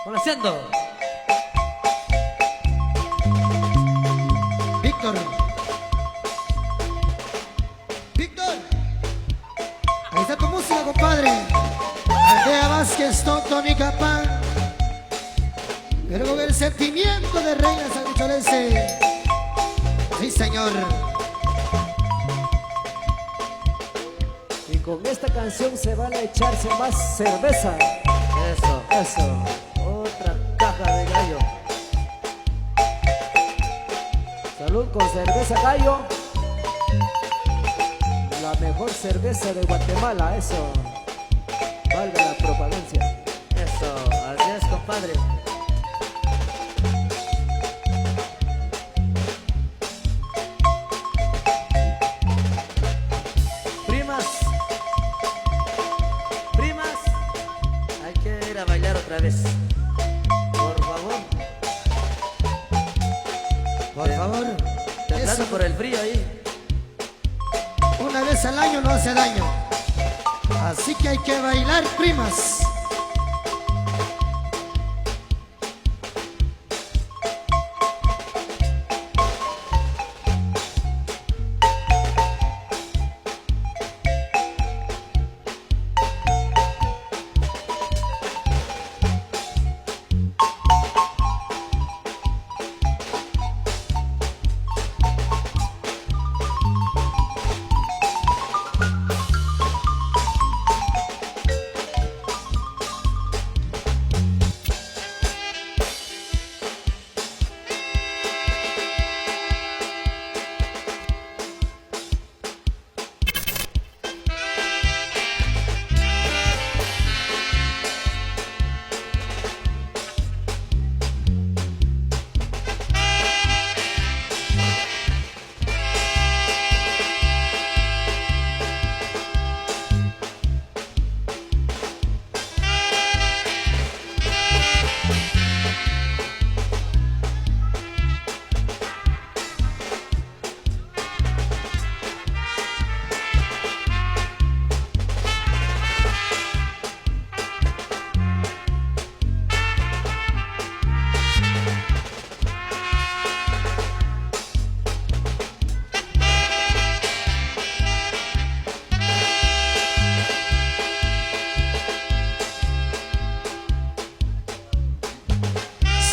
Conociendo. Víctor. Víctor. Ahí está tu música, compadre. Aldea Vázquez, Tony Capán. Pero con el sentimiento de Reina Sanguicholense. Sí, señor. Y con esta canción se van a echarse más cerveza. Eso. Eso. Otra caja de gallo. Salud con cerveza gallo. La mejor cerveza de Guatemala, eso. Valga la propagancia. Eso. Así es, compadre. Primas. Primas. Hay que ir a bailar otra vez. Por favor. Por favor. Temblando Eso, por el frío ahí. una vez al año no hace daño. Así que hay que bailar, primas.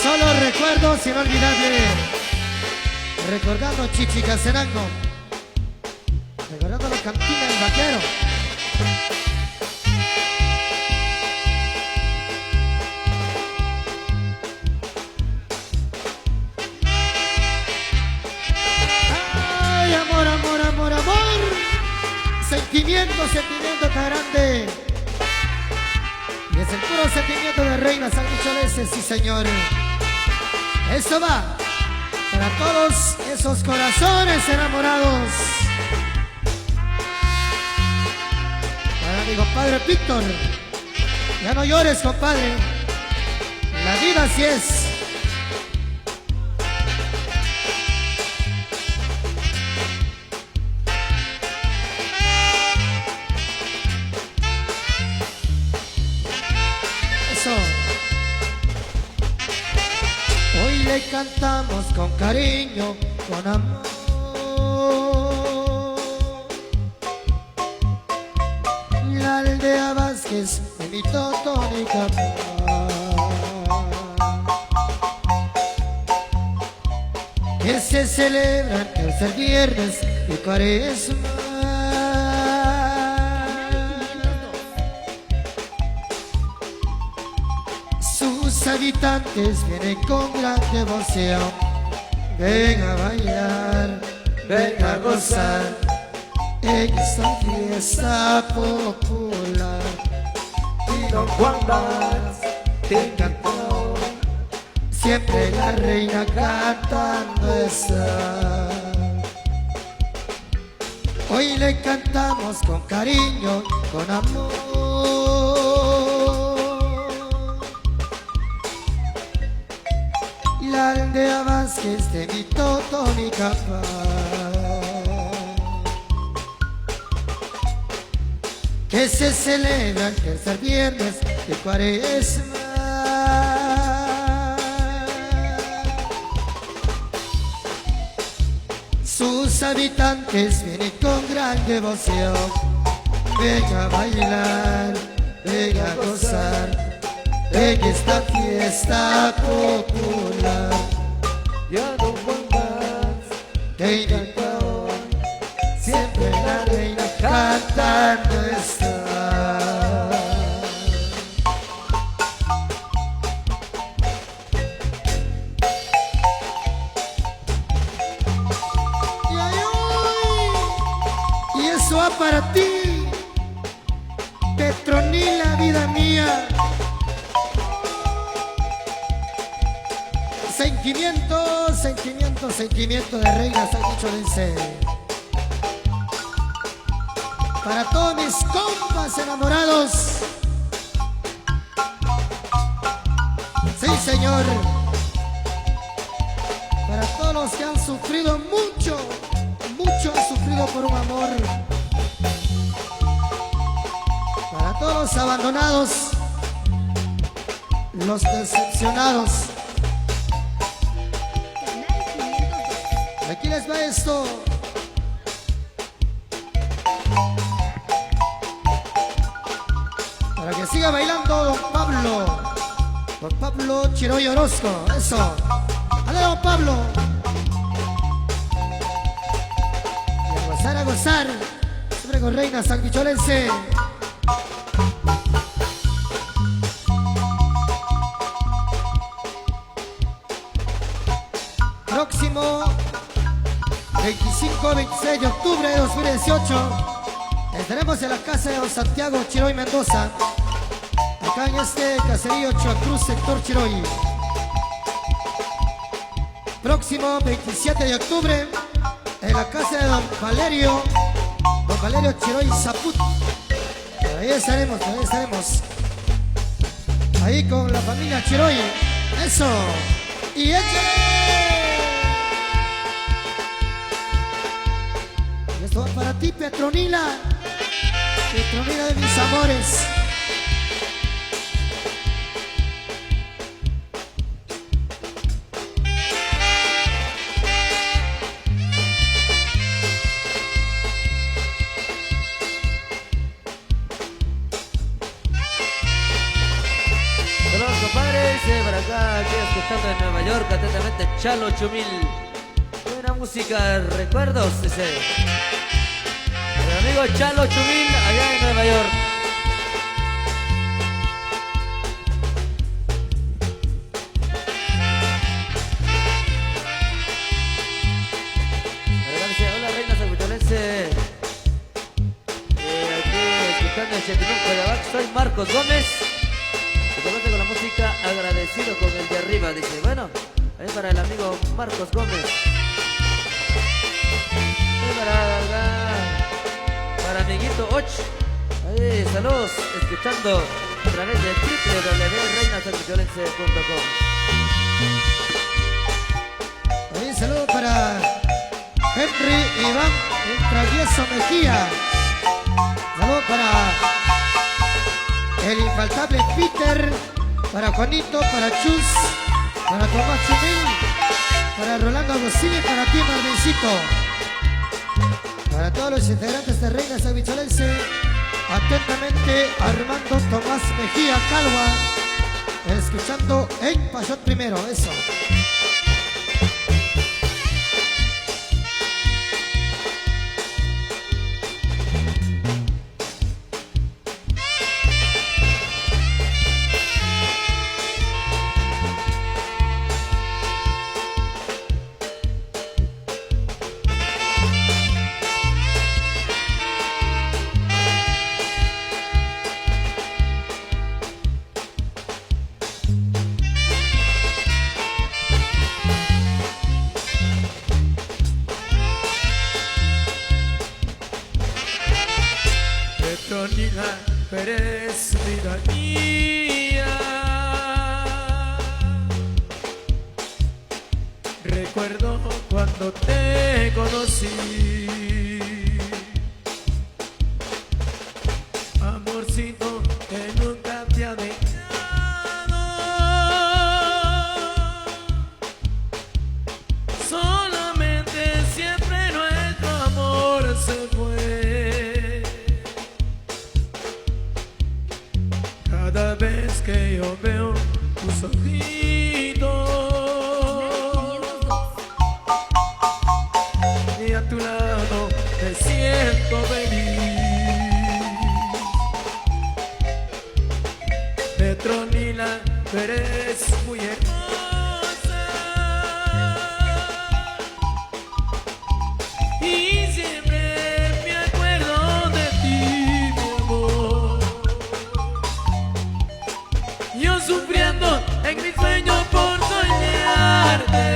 Solo recuerdos inolvidables. Recordando Chichicastenango. Recordando la cantina del vaquero. Ay, amor, amor, amor, amor. Sentimiento, sentimiento tan grande. Y es el puro sentimiento de Reina Sanguicholense, sí señor. Eso va para todos esos corazones enamorados. Para mi compadre Víctor. Ya no llores, compadre. La vida así es. Eso. Hoy le cantamos con cariño, con amor. La aldea Vázquez de mi Tony Capán. Que se celebra el tercer viernes de Cuaresma. Sus habitantes vienen con gran devoción. Ven a bailar, ven a gozar en esta fiesta popular. Y don Juan Vaz te encantó, siempre la reina cantando está. Hoy le cantamos con cariño, con amor. La aldea Vázquez de mi Tony Capán. Que se celebra el tercer viernes de Cuaresma. sus habitantes vienen con gran devoción. Venga a bailar, venga a gozar en esta fiesta popular. Ya no Juan más, Te invita hoy, siempre la reina cantando está. Y ay, ay, y eso va para ti, Petronila, vida mía. Sentimiento, sentimiento, sentimiento de reina sanguicholense. Para todos mis compas enamorados. Sí, señor. Para todos los que han sufrido mucho, mucho han sufrido por un amor. Para todos los abandonados, los decepcionados. Aquí les va esto. Para que siga bailando Don Pablo Chiroy Orozco. Eso. ¡Ale, Don Pablo! Y a gozar, a gozar. Siempre con reina sanguicholense. Próximo 25-26 de octubre de 2018 estaremos en la casa de Don Santiago Chiroy Mendoza, acá en este caserío Chuacruz, sector Chiroy. Próximo 27 de octubre en la casa de Don Valerio Chiroy Zaput. Ahí estaremos, ahí estaremos. Ahí con la familia Chiroy. Eso. Y échale. Esto va para ti, Petronila, Petronila de mis amores. Saludos, compadres, para acá, aquí escuchando en Nueva York, atentamente Chalo Chumil. Buena música, recuerdos, dice. El amigo Chalo Chumil, allá en Nueva York. Hola, reina sanguicholense. Aquí escuchando en Chetinún, Cuyabac. Soy Marcos Gómez. Se conoce con la música Agradecido con el de arriba. Dice, bueno, ahí para el amigo Marcos Gómez. Para amiguito Och, ahí saludos, escuchando a través de www.reinasanguicholense.com. Ahí saludo para Henry Iván el Travieso Mejía. Saludo para el infaltable Peter, para Juanito, para Chus, para Tomás Chumil, para Rolando Agostini y para ti, Marvincito. Para todos los integrantes de Reina Sanguicholense, atentamente Armando Tomás Mejía Calva, escuchando en Payot primero, eso. Petronila Pérez, vida mía, recuerdo cuando te conocí, amorcito que nunca te ha dejado, solamente siempre lo he tus ojitos y a tu lado me siento feliz. Petronila, tú eres muy hermosa y siempre me acuerdo de ti, mi amor. Yo sufriendo en mi sueño por soñarte.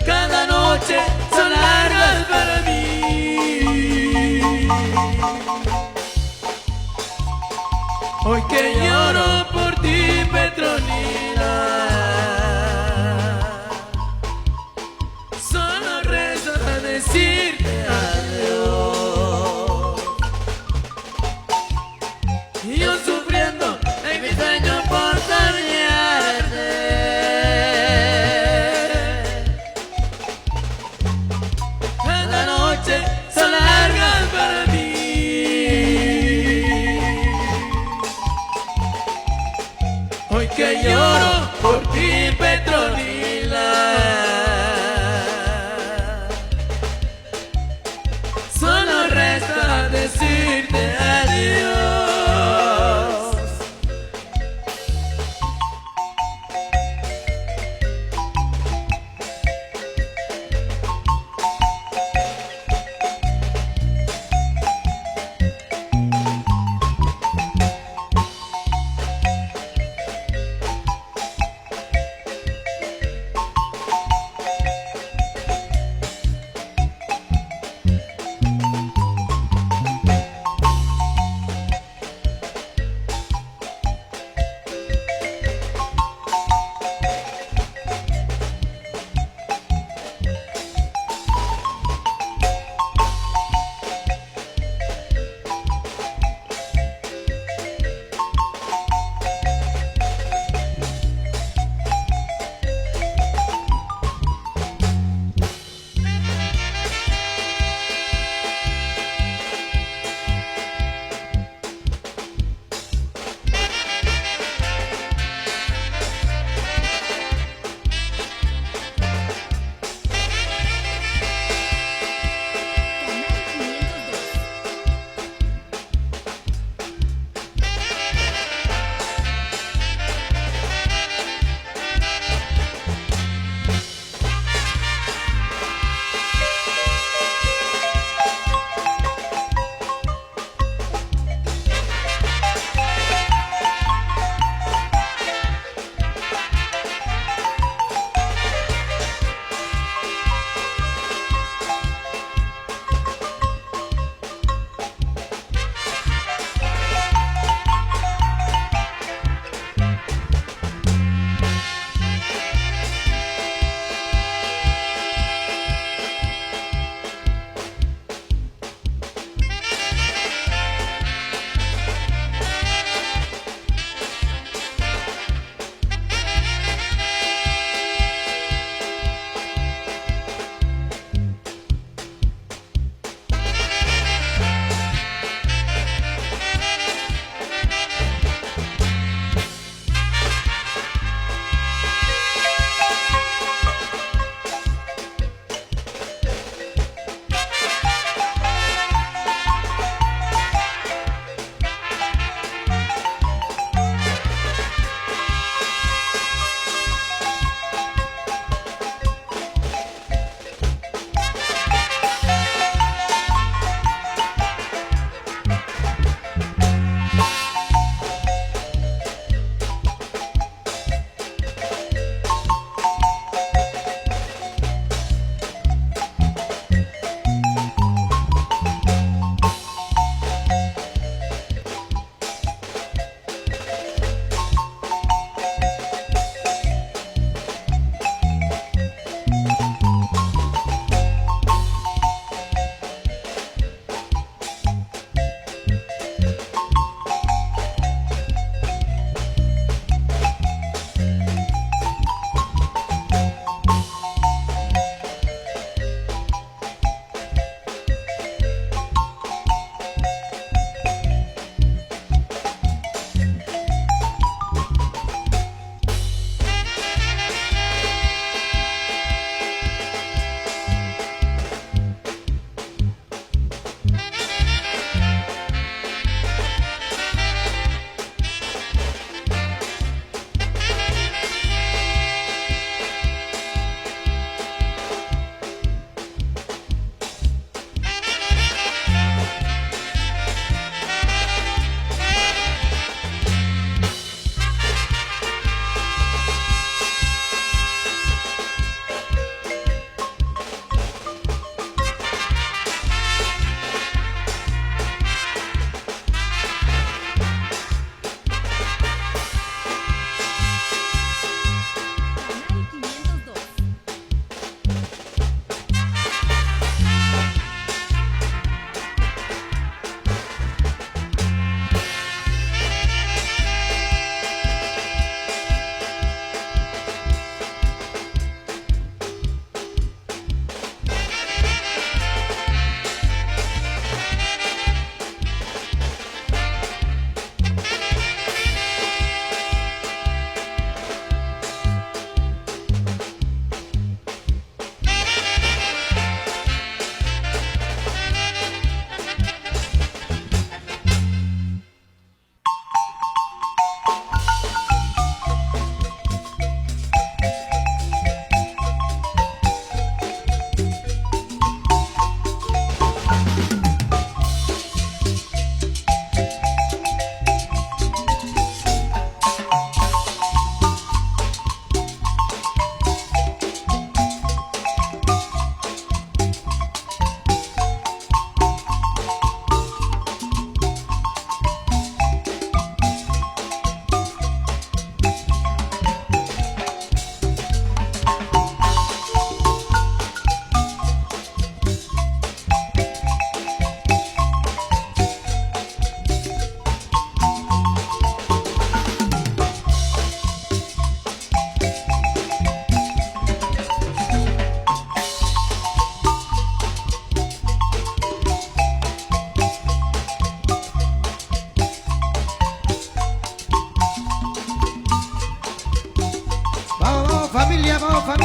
Cada noche son largas para mí. Hoy que lloro por ti, Petronila, solo resta decirte adiós. Y yo sufriendo en mi sueño por soñarte. Cada noche son largas para mí. Hoy que lloro por ti, Petronila, solo resta decirte adiós.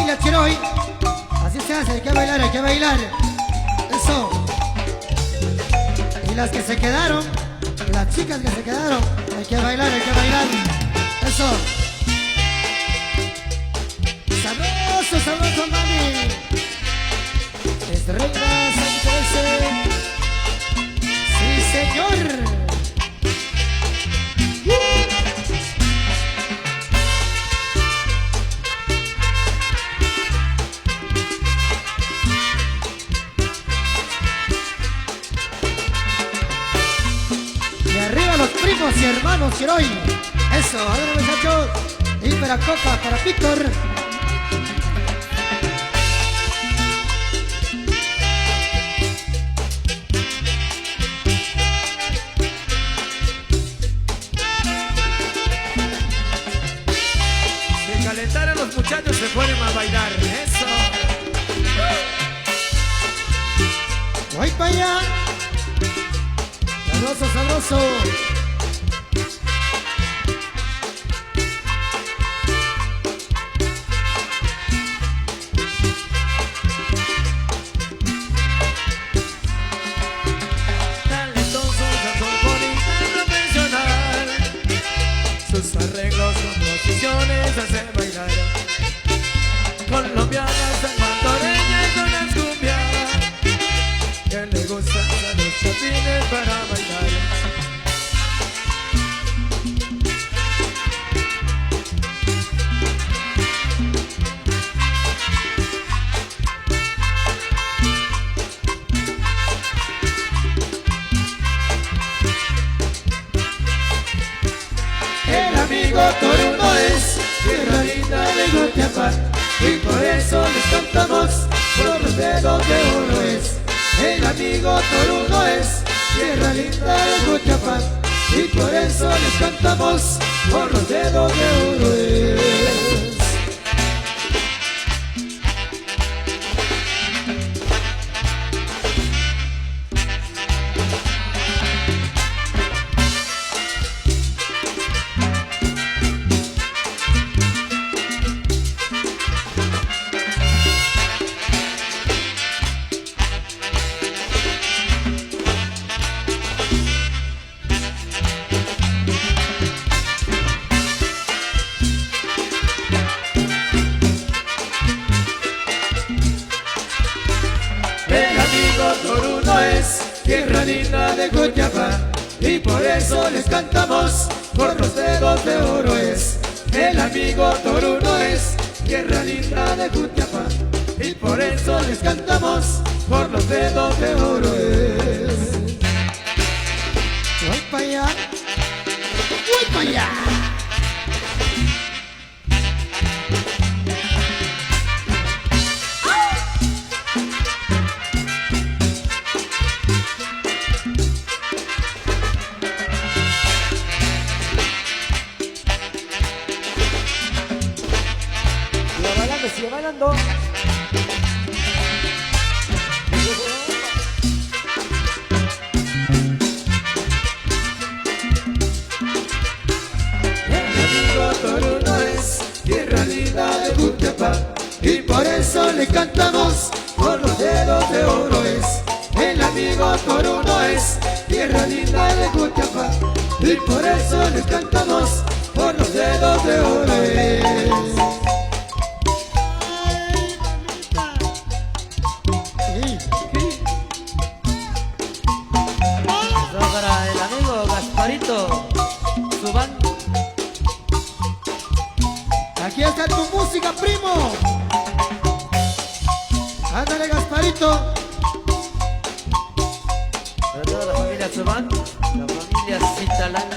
familia Chiroy. Así se hace, hay que bailar, hay que bailar. Eso. Y las que se quedaron, las chicas que se quedaron, hay que bailar, hay que bailar. Eso. Sabroso, sabroso, mami. Es reina San sí, señor. Los primos y hermanos Chiroy. Eso, a ver muchachos. Y para Coca, para Víctor. Si calentaran los muchachos se ponen a bailar. Eso. Voy para allá. Sabroso, sabroso. Sus arreglos, composiciones hacen bailar. Colombianas, salvadoreñas con las cumbias que le gustan a los chapines para bailar. Toruno es tierra linda de Jutiapa y por eso les cantamos por los dedos de oro es. El amigo Toruno es tierra linda de Jutiapa y por eso les cantamos por los dedos de oro es. Toruno es tierra linda de Jutiapa y por eso les cantamos por los dedos de oro es. El amigo Toruno es tierra linda de Jutiapa y por eso les cantamos por los dedos de oro es. Voy para allá. Voy para allá. Sigue bailando. El amigo Toruno es tierra linda de Jutiapa y por eso le cantamos por los dedos de oro es. El amigo Toruno es tierra linda de Jutiapa y por eso les cantamos por los dedos de oro es. Para el amigo Gasparito Subán. Aquí está tu música, primo. Ándale, Gasparito. Para toda la familia Subán, la familia Citalán.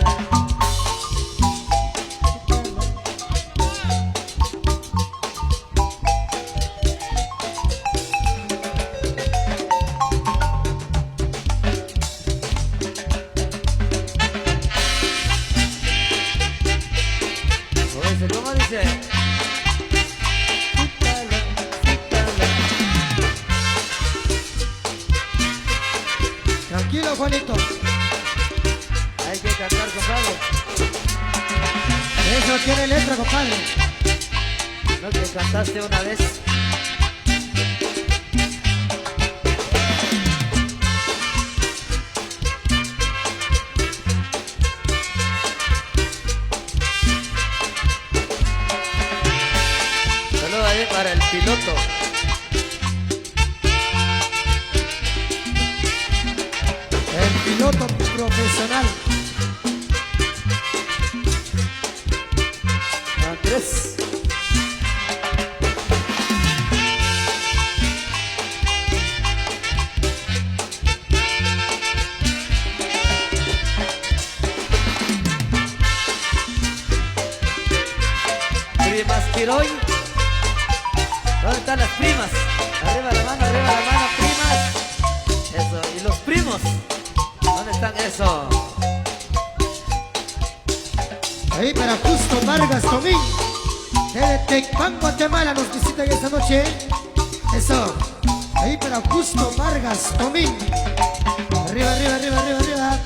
¿Cómo dice? Tranquilo, Juanito. Hay que cantar, compadre. Eso tiene letra, compadre. ¿No te cantaste una vez? Saludos ahí para el piloto. El piloto profesional. Andrés. Primas Quiroy. ¿Dónde están las primas? Arriba la mano, primas. Eso, y los primos. ¿Dónde están eso? Ahí para Justo Vargas Tomín, desde Tecpan, Guatemala, nos visitan esta noche. Eso, ahí para Justo Vargas Tomín. Arriba, arriba, arriba, arriba, arriba.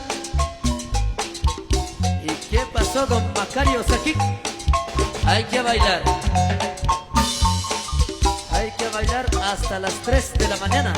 ¿Y qué pasó, don Macario Saquín? Hay que bailar. Hay que bailar hasta las 3 de la mañana.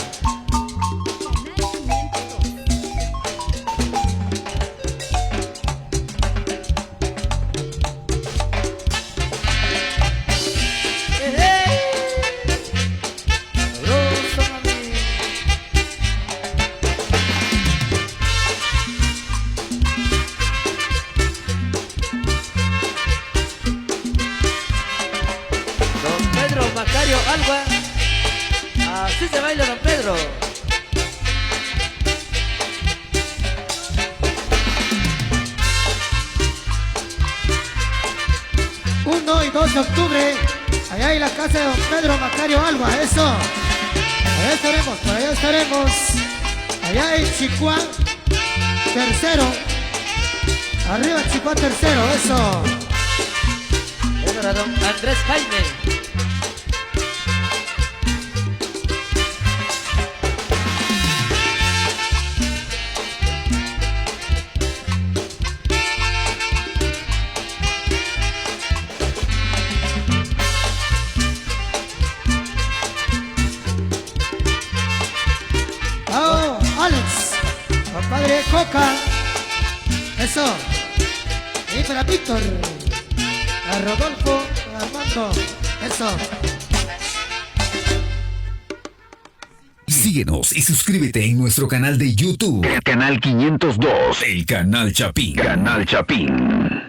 Macario Alba, así se baila don Pedro. 1 y 2 de octubre, allá en la casa de don Pedro Macario Alba, eso. Allá estaremos, por allá estaremos. Allá en Chicuán, tercero. Arriba Chicuán, tercero, eso. Eso era don Andrés Jaime. Oh, Alex, compadre Coca, eso. Y para Víctor, a Rodolfo, a Armando, eso. Síguenos y suscríbete en nuestro canal de YouTube. Canal 502. El Canal Chapín. Canal Chapín.